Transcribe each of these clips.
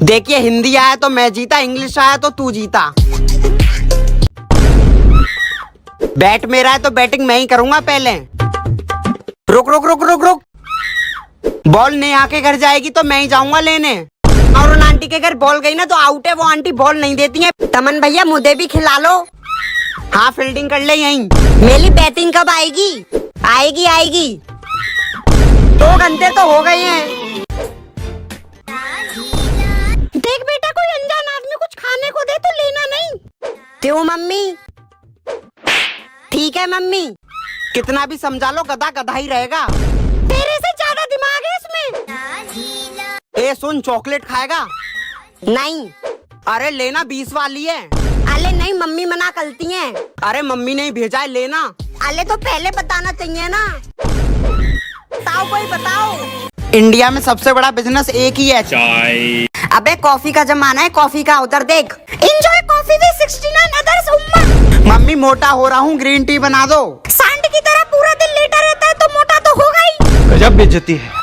देखिए, हिंदी आया तो मैं जीता, इंग्लिश आया तो तू जीता। बैट मेरा है तो बैटिंग मैं ही करूंगा पहले। रुक रुक रुक रुक रुक। बॉल नेहा के घर जाएगी तो मैं ही जाऊंगा लेने। और उन आंटी के घर बॉल गई ना तो आउट है, वो आंटी बॉल नहीं देती है। तमन भैया मुझे भी खिला लो। हाँ, फील्डिंग कर ले यहीं। मेरी बैटिंग कब आएगी? आएगी आएगी। 2 घंटे तो हो गए हैं। देख बेटा, कोई अनजान आदमी कुछ खाने को दे तो लेना नहीं। क्यों मम्मी? ठीक है मम्मी। कितना भी समझा लो, गधा गधा ही रहेगा। तेरे से ज्यादा दिमाग है इसमें। ए सुन, चॉकलेट खाएगा? नहीं। अरे लेना, 20 वाली है। अरे नहीं, मम्मी मना करती हैं। अरे मम्मी ने भेजा है, लेना। अरे तो पहले बताना चाहिए ना। बताओ, कोई बताओ। इंडिया में सबसे बड़ा बिजनेस एक ही है, चाय। अबे कॉफी का जमाना है, कॉफी का। उधर देख। Enjoy coffee with 69 others Umma. Mummy मोटा हो रहा हूँ, ग्रीन टी बना दो। सांड की तरह पूरा दिन लेटा रहता है तो मोटा तो होगा ही। गजब बेइज्जती है।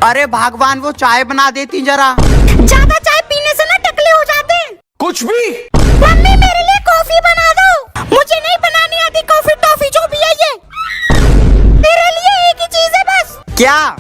अरे भगवान, वो चाय बना देती जरा। ज्यादा चाय पीने से ना टकले हो जाते हैं। कुछ भी। मम्मी मेरे लिए कॉफी बना दो। मुझे नहीं बनानी आती कॉफी टॉफी जो भी है ये। तेरे लिए एक ही चीज है बस। क्या?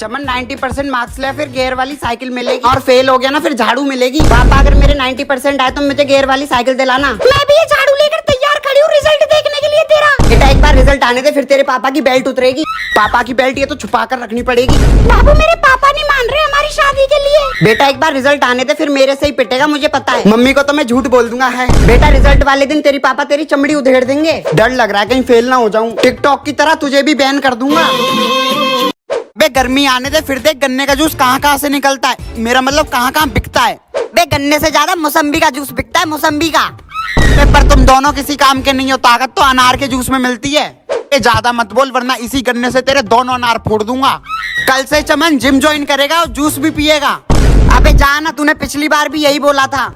चमन 90% मार्क्स ले, फिर गियर वाली साइकिल मिलेगी। और फेल हो गया ना फिर झाड़ू मिलेगी। पापा अगर मेरे 90% आए तो मुझे गियर वाली साइकिल दिलाना। मैं भी ये झाड़ू लेकर तैयार खड़ी हूँ रिजल्ट देखने के लिए तेरा। बेटा एक बार रिजल्ट आने दे, फिर तेरे पापा की बेल्ट उतरेगी। पापा की बेल्ट ये तो छुपा कर रखनी पड़ेगी। बाबू मेरे पापा नहीं मान रहे हमारी शादी के लिए। बेटा एक बार रिजल्ट आने दे, फिर मेरे से ही पिटेगा, मुझे पता है। मम्मी को तो मैं झूठ बोल दूंगा है। बेटा रिजल्ट वाले दिन तेरी पापा तेरी चमड़ी उधेड़ देंगे। डर लग रहा है कहीं फेल ना हो जाऊं। टिकटॉक की तरह तुझे भी बैन कर दूंगा। बे गर्मी आने दे, फिर देख गन्ने का जूस कहाँ कहाँ से निकलता है। मेरा मतलब कहाँ कहाँ बिकता है। बे गन्ने से ज्यादा मौसम्बी का जूस बिकता है, मौसम्बी का। पर तुम दोनों किसी काम के नहीं हो, ताकत तो अनार के जूस में मिलती है। ज्यादा मत बोल वरना इसी गन्ने से तेरे दोनों अनार फोड़ दूंगा। कल से चमन जिम ज्वाइन करेगा और जूस भी पिएगा। अबे जाना, तूने पिछली बार भी यही बोला था।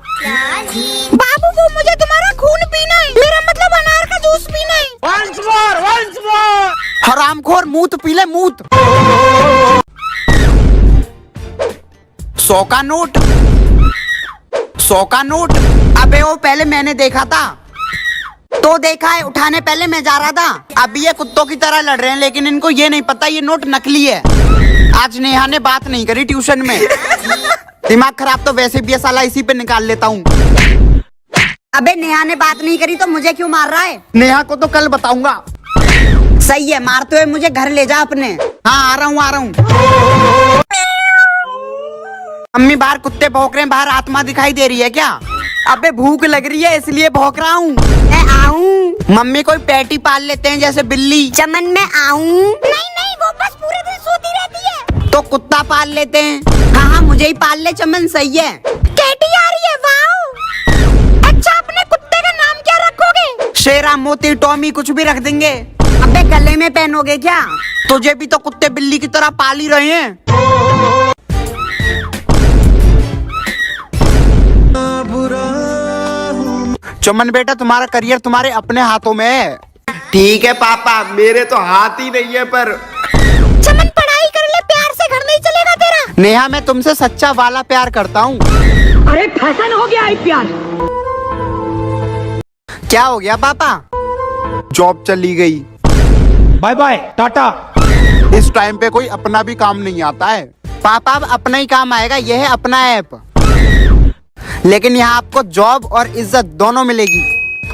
बाबू वो मुझे तुम्हारा खून पीना है, मेरा मतलब अनार का जूस पीना है। Once more. हरामखोर, मूत पी ले मूत। 100 का नोट, 100 का नोट। अबे वो पहले मैंने देखा था तो देखा है, उठाने पहले मैं जा रहा था। अब ये कुत्तों की तरह लड़ रहे हैं, लेकिन इनको ये नहीं पता ये नोट नकली है। आज नेहा ने बात नहीं करी ट्यूशन में। दिमाग खराब तो वैसे भी है साला, इसी पे निकाल लेता हूँ। अबे नेहा ने बात नहीं करी तो मुझे क्यों मार रहा है? नेहा को तो कल बताऊंगा। सही है, मारते हुए मुझे घर ले जा अपने। हाँ आ रहा हूँ आ रहा हूँ। मम्मी बाहर कुत्ते भौंक रहे हैं, बाहर आत्मा दिखाई दे रही है क्या? अबे भूख लग रही है इसलिए भौंक रहा हूँ। मैं आऊँ? मम्मी कोई पेटी पाल लेते हैं जैसे बिल्ली। चमन मैं आऊँ? नहीं नहीं, वो बस पूरे दिन सोती रहती है। तो कुत्ता पाल लेते हैं। हाँ हाँ मुझे ही पाल ले चमन, सही है। कैटी आ रही है, वाओ। अच्छा अपने कुत्ते का नाम क्या रखोगे? शेरा, मोती, टॉमी, कुछ भी रख देंगे। अबे गले में पहनोगे क्या? तुझे भी तो कुत्ते बिल्ली की तरह पाल ही रहे हैं। चमन बेटा तुम्हारा करियर तुम्हारे अपने हाथों में है। ठीक है पापा, मेरे तो हाथ ही नहीं है पर। चमन पढ़ाई कर ले, प्यार से घर नहीं चलेगा तेरा। नेहा मैं तुमसे सच्चा वाला प्यार करता हूँ। अरे फैशन हो गया है प्यार। क्या हो गया पापा? जॉब चली गई। Bye bye tata. इस टाइम पे कोई अपना भी काम नहीं आता है। पापा अब अपना ही काम आएगा, यह है अपना ऐप। लेकिन यहाँ आपको जॉब और इज्जत दोनों मिलेगी।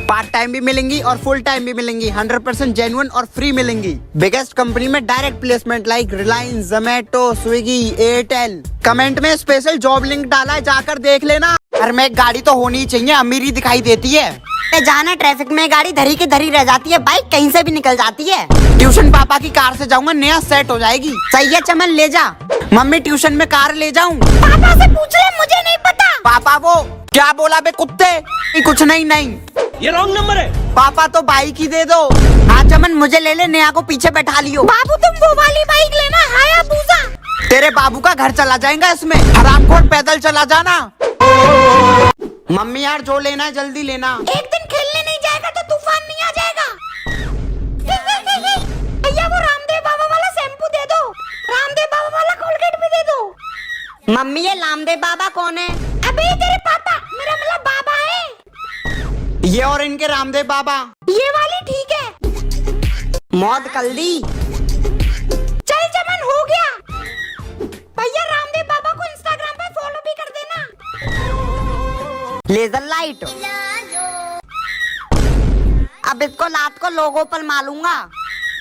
पार्ट टाइम भी मिलेंगी और फुल टाइम भी मिलेंगी। 100% जेन्युइन और फ्री मिलेंगी। बिगेस्ट कंपनी में direct placement like Reliance, Zomato, Swiggy, Airtel. Comment में स्पेशल जॉब लिंक डाला है, जाकर देख लेना। घर में एक गाड़ी तो होनी ही चाहिए, अमीरी दिखाई देती है। जाना ट्रैफिक में गाड़ी धरी के धरी रह जाती है, बाइक कहीं से भी निकल जाती है। ट्यूशन पापा की कार से जाऊंगा, नया सेट हो जाएगी। सही है चमन, ले जा। मम्मी ट्यूशन में कार ले जाऊं? पापा से पूछ ले, मुझे नहीं पता। पापा वो क्या बोला बे कुत्ते? कुछ नहीं नहीं, ये रॉन्ग नंबर है। पापा तो बाइक ही दे दो। हाँ चमन मुझे ले ले, नेहा को पीछे बैठा लियो। बाबू तुम वो वाली बाइक लेना, हायाबुसा। तेरे बाबू का घर चला जाएगा इसमें, हरामखोर पैदल चला जाना। मम्मी यार जो लेना है जल्दी लेना। एक दिन खेलने नहीं जाएगा तो तूफान नहीं आ जाएगा। भैया वो रामदेव बाबा वाला शैम्पू दे दो, रामदेव बाबा वाला कोलगेट भी दे दो। मम्मी ये रामदेव बाबा कौन है? अबे तेरे पापा, मेरा मतलब बाबा है। ये और इनके रामदेव बाबा। ये वाली ठीक है। मौत कर दी। चल चमन हो गया। भैया रामदेव बाबा को इंस्टाग्राम पे फॉलो भी कर देना। Laser light. अब इसको रात को लोगों पर मारूंगा।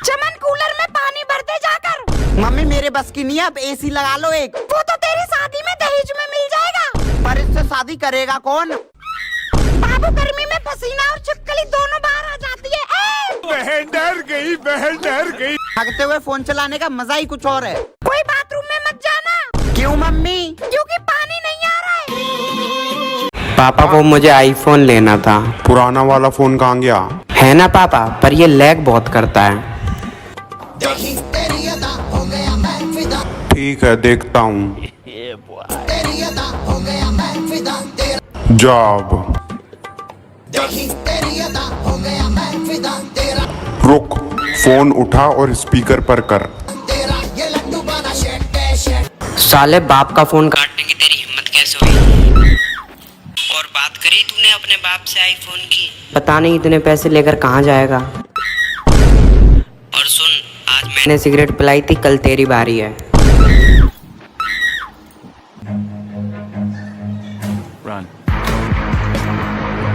चमन कूलर में पानी भरते जाकर। मम्मी मेरे बस की नहीं है, अब एसी लगा लो एक। वो तो तेरी शादी में दहेज में मिल जाएगा। पर इससे शादी करेगा कौन? बाबू गर्मी में पसीना और छिपकली दोनों बाहर आ जाती है। बहन डर गई। थकते हुए फोन चलाने का मजा ही कुछ और है। कोई बाथरूम में मत जाना। क्यों मम्मी? क्योंकि पानी नहीं आ रहा है। पापा वो मुझे आईफोन लेना था। पुराना वाला फोन कहाँ गया? है ना पापा, पर ये लैग बहुत करता है। ठीक है देखता हूँ। जॉब रुक, फोन उठा और स्पीकर पर कर। साले बाप का फोन काटने की तेरी हिम्मत कैसे हुई? और बात करी तूने अपने बाप से आईफोन की? पता नहीं इतने पैसे लेकर कहाँ जाएगा। और सुन, आज मैंने सिगरेट पिलाई थी, कल तेरी बारी है।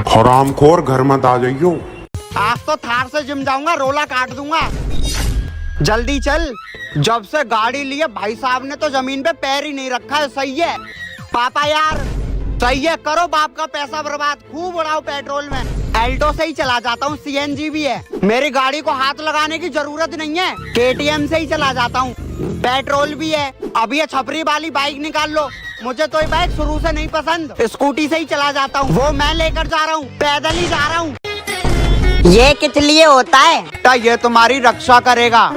हरामखोर घर मत आ जाइयो। आज तो थार से जिम जाऊंगा, रोला काट दूंगा। जल्दी चल। जब से गाड़ी ली है भाई साहब ने तो जमीन पे पैर ही नहीं रखा है। सही है पापा यार, सही है। करो बाप का पैसा बर्बाद, खूब उड़ाओ पेट्रोल में। एल्टो से ही चला जाता हूँ, सीएनजी भी है। मेरी गाड़ी को हाथ लगाने की जरूरत नहीं है, केटीएम से ही चला जाता हूँ। पेट्रोल भी है। अब ये छपरी वाली बाइक निकाल लो, मुझे तो ये बाइक शुरू से नहीं पसंद। स्कूटी से ही चला जाता हूँ, वो मैं लेकर जा रहा हूँ, पैदल ही जा रहा हूँ। ये किस लिए होता है? बेटा ये तुम्हारी रक्षा करेगा।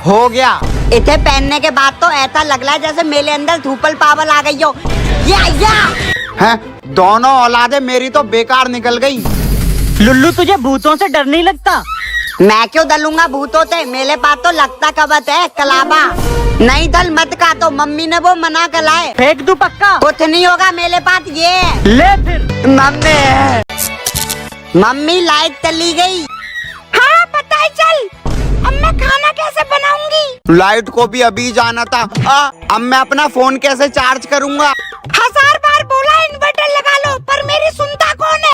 हो गया। इसे पहनने के बाद तो ऐसा लग रहा है जैसे मेरे अंदर धूपल पावल आ गई हो। या हैं, दोनों औलादे मेरी तो बेकार निकल गई। लुल्लू तुझे भूतों से डर नहीं लगता? मैं क्यों दलूंगा भूतों से? मेरे पास तो लगता कबत है, कलाबा। नहीं दल मत का, तो मम्मी ने वो मना कराए। फेंक दूं पक्का? कुछ नहीं होगा, मेरे पास ये है। ले फिर। मम्मी मम्मी लाइट चली गई। हाँ पता है। चल अब मैं खाना कैसे बनाऊंगी? लाइट को भी अभी जाना था। अब मैं अपना फोन कैसे चार्ज करूंगा? 1000 बार बोला इन्वर्टर लगा लो, पर मेरी सुनता कौन है?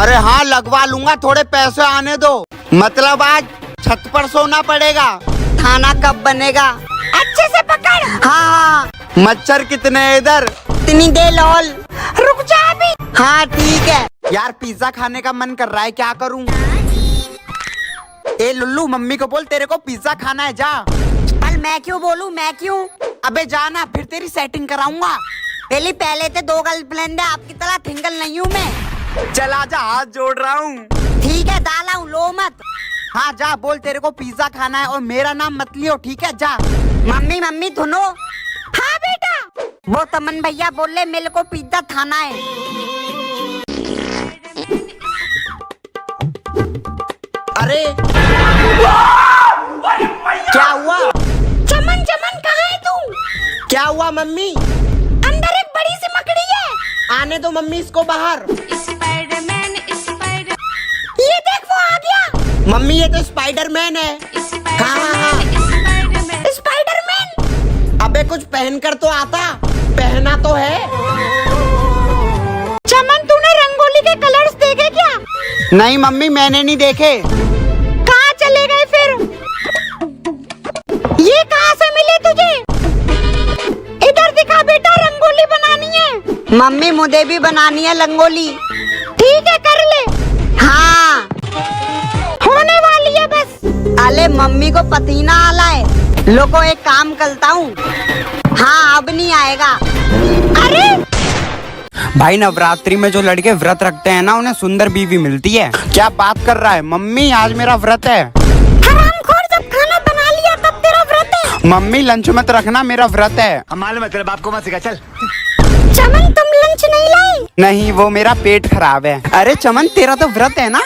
अरे हाँ लगवा लूंगा, थोड़े पैसे आने दो। मतलब आज छत पर सोना पड़ेगा। खाना कब बनेगा? अच्छे से पकड़। हाँ मच्छर कितने हैं इधर? इतनी दे लोल। रुक जा अभी। हाँ ठीक है। यार पिज्जा खाने का मन कर रहा है, क्या करूं? ए लुल्लू, मम्मी को बोल तेरे को पिज्जा खाना है, जा। पर मैं क्यों बोलूं? मैं क्यों? अबे जाना, फिर तेरी सेटिंग कराऊंगा। पहले से 2 गर्लफ्रेंड है, आपकी तरह सिंगल नहीं हूँ मैं। चला जा, हाथ जोड़ रहा हूँ। ठीक है डाला हूँ, लो मत। हाँ जा, बोल तेरे को पिज्जा खाना है और मेरा नाम मत लियो, ठीक है? जा। मम्मी सुनो। हाँ बेटा। वो तमन भैया बोल रहे मेरे को पिज्जा खाना है। अरे क्या हुआ? चमन कहाँ है तू? क्या हुआ मम्मी? अंदर एक बड़ी सी मकड़ी है। आने दो मम्मी इसको बाहर। स्पाइडरमैन ये देख वो आ गया। मम्मी ये तो स्पाइडरमैन है। हाँ। स्पाइडरमैन। अबे कुछ पहन कर तो आता, पहना तो है। चमन तूने रंगोली के कलर्स देखे क्या? नहीं मम्मी मैंने नहीं देखे। कहाँ चले गए फिर? ये कहाँ से मिले तुझे? इधर दिखा बेटा, रंगोली बनानी है। मम्मी मुझे भी बनानी है रंगोली। ठीक है कर ले। हाँ होने वाली है बस। अरे मम्मी को पसीना आला है। लोगों एक काम करता हूँ। हाँ अब नहीं आएगा। अरे भाई नवरात्रि में जो लड़के व्रत रखते हैं ना, उन्हें सुंदर बीवी मिलती है। क्या बात कर रहा है मम्मी? आज मेरा व्रत है। हरामखोर, जब खाना बना लिया तब तेरा व्रत है? मम्मी लंच मत रखना, मेरा व्रत है। मालूम है तेरे बाप को मत सिखा, चल। चमन तुम लंच नहीं लाई? नहीं वो मेरा पेट खराब है। अरे चमन तेरा तो व्रत है ना?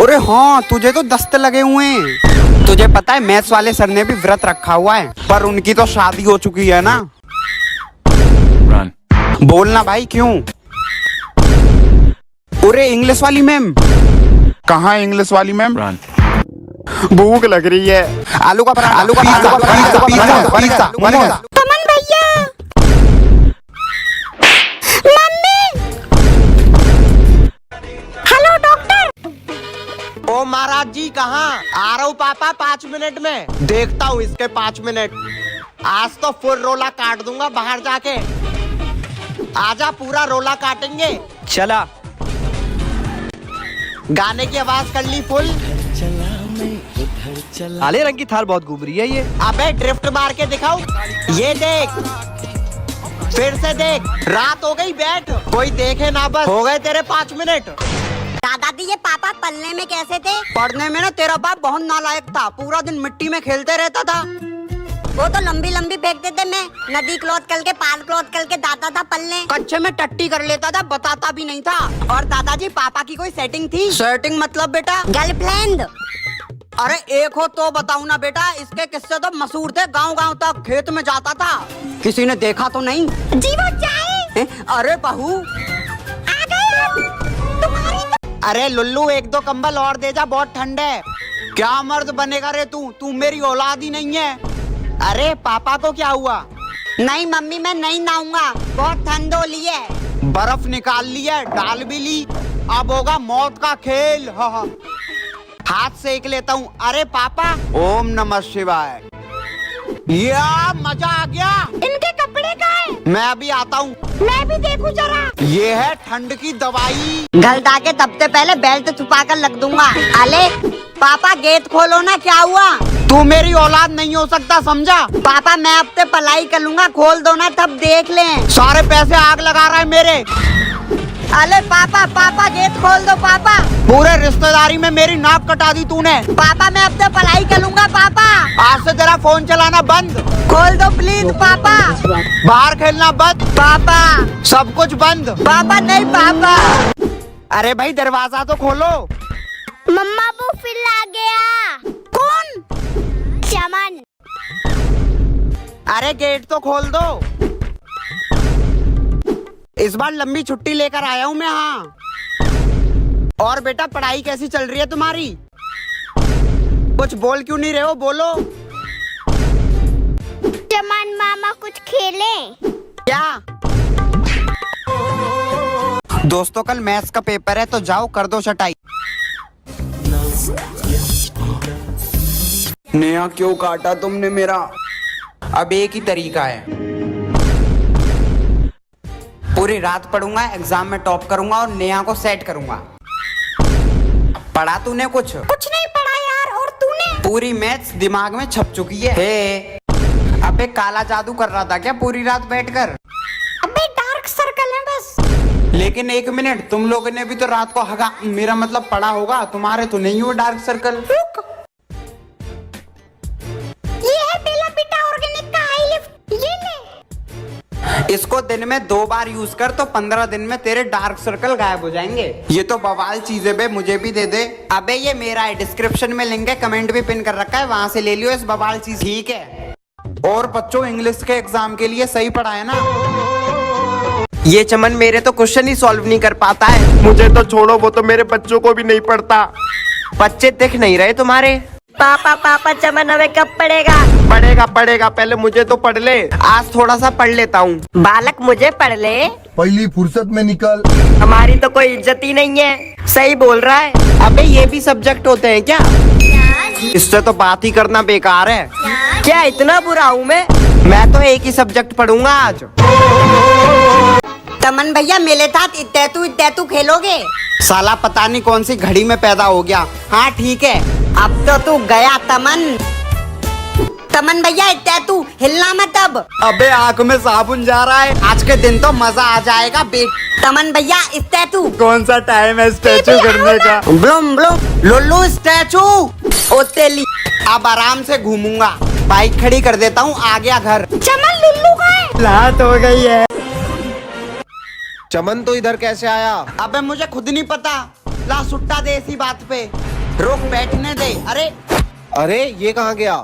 अरे हाँ तुझे तो दस्त लगे हुए हैं। तुझे पता है मैथ्स वाले सर ने भी व्रत रखा हुआ है, पर उनकी तो शादी हो चुकी है ना। बोलना भाई क्यों? अरे इंग्लिश वाली मैम। कहाँ इंग्लिश वाली मैम? भूख लग रही है। आलू का पराठा, आलू का पिज़्ज़ा। तमन भैया, मम्मी, हेलो डॉक्टर। ओ महाराज जी कहाँ? आ रहा हूँ पापा 5 मिनट में। देखता हूँ इसके 5 मिनट। आज तो फुल रोला काट दूंगा बाहर जाके। आजा, पूरा रोला काटेंगे। चला। गाने की आवाज कर ली फुल। काले रंग की थार बहुत घूम रही है ये। अबे ड्रिफ्ट मार के दिखाओ। ये देख, फिर से देख। रात हो गई, बैठ। कोई देखे ना, बस हो गए तेरे 5 मिनट। दादाजी ये पापा पलने में कैसे थे? पढ़ने में ना तेरा बाप बहुत नालायक था, पूरा दिन मिट्टी में खेलते रहता था। वो तो लंबी लंबी फेंकते थे, मैं नदी क्लॉथ कल के पाल क्लॉथ कल के दाता था पलने। कच्चे में टट्टी कर लेता था, बताता भी नहीं था। और दादाजी पापा की कोई सेटिंग थी? सेटिंग मतलब बेटा? गर्लफ्रेंड? अरे एक हो तो बताऊं ना बेटा, इसके किस्से तो मशहूर थे, गांव गांव तक खेत में जाता था। किसी ने देखा तो नहीं? जी वो चाहे। अरे बहू आ गए तुम्हारी। अरे लुल्लू, 1-2 कंबल और दे जा, बहुत ठंड है। क्या मर्द बनेगा रे तू मेरी औलाद ही नहीं है। अरे पापा को क्या हुआ? नहीं मम्मी, मैं नहीं नहाऊंगा, बहुत ठंड हो ली है। बर्फ निकाल ली है, डाल भी ली, अब होगा मौत का खेल। हाथ सेक लेता हूँ। अरे पापा, ओम नमः शिवाय। या मजा आ गया। इनके कपड़े का है। मैं अभी आता हूँ। मैं भी देखूं जरा। ये है ठंड की दवाई। गलता के तबते पहले बेल्ट छुपा कर लग दूंगा। अले पापा गेट खोलो ना, क्या हुआ? तू मेरी औलाद नहीं हो सकता, समझा? पापा मैं अब से पलाई कर लूंगा, खोल दो ना तब देख लें। सारे पैसे आग लगा रहा है मेरे। अरे पापा गेट खोल दो पापा। पूरे रिश्तेदारी में मेरी नाक कटा दी तूने। पापा मैं अब से पलाई कर लूंगा पापा। आज से तेरा फोन चलाना बंद। खोल दो प्लीज पापा। बाहर खेलना बंद। पापा सब कुछ बंद। पापा नहीं पापा। अरे भाई दरवाजा तो खोलो। मम्मा वो फिर आ गया। कौन? चमन। अरे गेट तो खोल दो। इस बार लंबी छुट्टी लेकर आया हूँ मैं। हाँ, और बेटा पढ़ाई कैसी चल रही है तुम्हारी? कुछ बोल क्यों नहीं रहे हो, बोलो। चमन मामा कुछ खेले? क्या? दोस्तों कल मैथ्स का पेपर है, तो जाओ कर दो छटाई। नेहा क्यों काटा तुमने मेरा? अब एक ही तरीका है, पूरी रात पढ़ूंगा, एग्जाम में टॉप करूंगा और नेहा को सेट करूंगा। पढ़ा तूने कुछ? कुछ नहीं पढ़ा यार। और तूने? पूरी मैथ्स दिमाग में छप चुकी है। अबे काला जादू कर रहा था क्या पूरी रात बैठकर? अबे डार्क सर्कल है बस। लेकिन 1 मिनट, तुम लोगों ने भी तो रात को हगा, मेरा मतलब पढ़ा होगा, तुम्हारे तो नहीं हुआ डार्क सर्कल। ये है बेला बीटा ऑर्गेनिक का आई लिफ्ट, ये ले। इसको दिन में 2 बार यूज कर तो 15 दिन में तेरे डार्क सर्कल गायब हो जाएंगे। ये तो बवाल चीज है बे, मुझे भी दे दे। अबे ये मेरा है, डिस्क्रिप्शन में लिंक है, कमेंट भी पिन कर रखा है, वहां से ले लियो इस बवाल चीज, ठीक है? और बच्चों इंग्लिश के एग्जाम के लिए सही पढ़ा है ना? ये चमन मेरे तो क्वेश्चन ही सॉल्व नहीं कर पाता है। मुझे तो छोड़ो, वो तो मेरे बच्चों को भी नहीं पढ़ता। बच्चे दिख नहीं रहे तुम्हारे। पापा चमन हमें कब पढ़ेगा? पढ़ेगा, पहले मुझे तो पढ़ ले। आज थोड़ा सा पढ़ लेता हूँ। बालक मुझे पढ़ ले। पहली फुर्सत में निकल। हमारी तो कोई इज्जत ही नहीं है। सही बोल रहा है। अबे ये भी सब्जेक्ट होते हैं क्या? इससे तो बात ही करना बेकार है। क्या इतना बुरा हूँ मैं तो एक ही सब्जेक्ट पढ़ूंगा आज। तमन भैया मेरे साथ इत्तेतू खेलोगे? साला पता नहीं कौन सी घड़ी में पैदा हो गया। हाँ ठीक है। अब तो तू गया तमन भैया इत्तेतू हिलना मत अब। अबे आंख में साबुन जा रहा है। आज के दिन तो मजा आ जाएगा तमन भैया इत्तेतू। कौन सा टाइम है स्टैचू करने का? ब्लूम लुल्लू स्टैचू। ओ तेली। अब आराम से घूमूंगा, बाइक खड़ी कर देता हूँ, आ गया घर। चमन लुल्लू का है। रात हो गई है। चमन तो इधर कैसे आया? अबे मुझे खुद नहीं पता। ला सुट्टा दे इसी बात पे। रुक बैठने दे। अरे अरे ये कहाँ गया?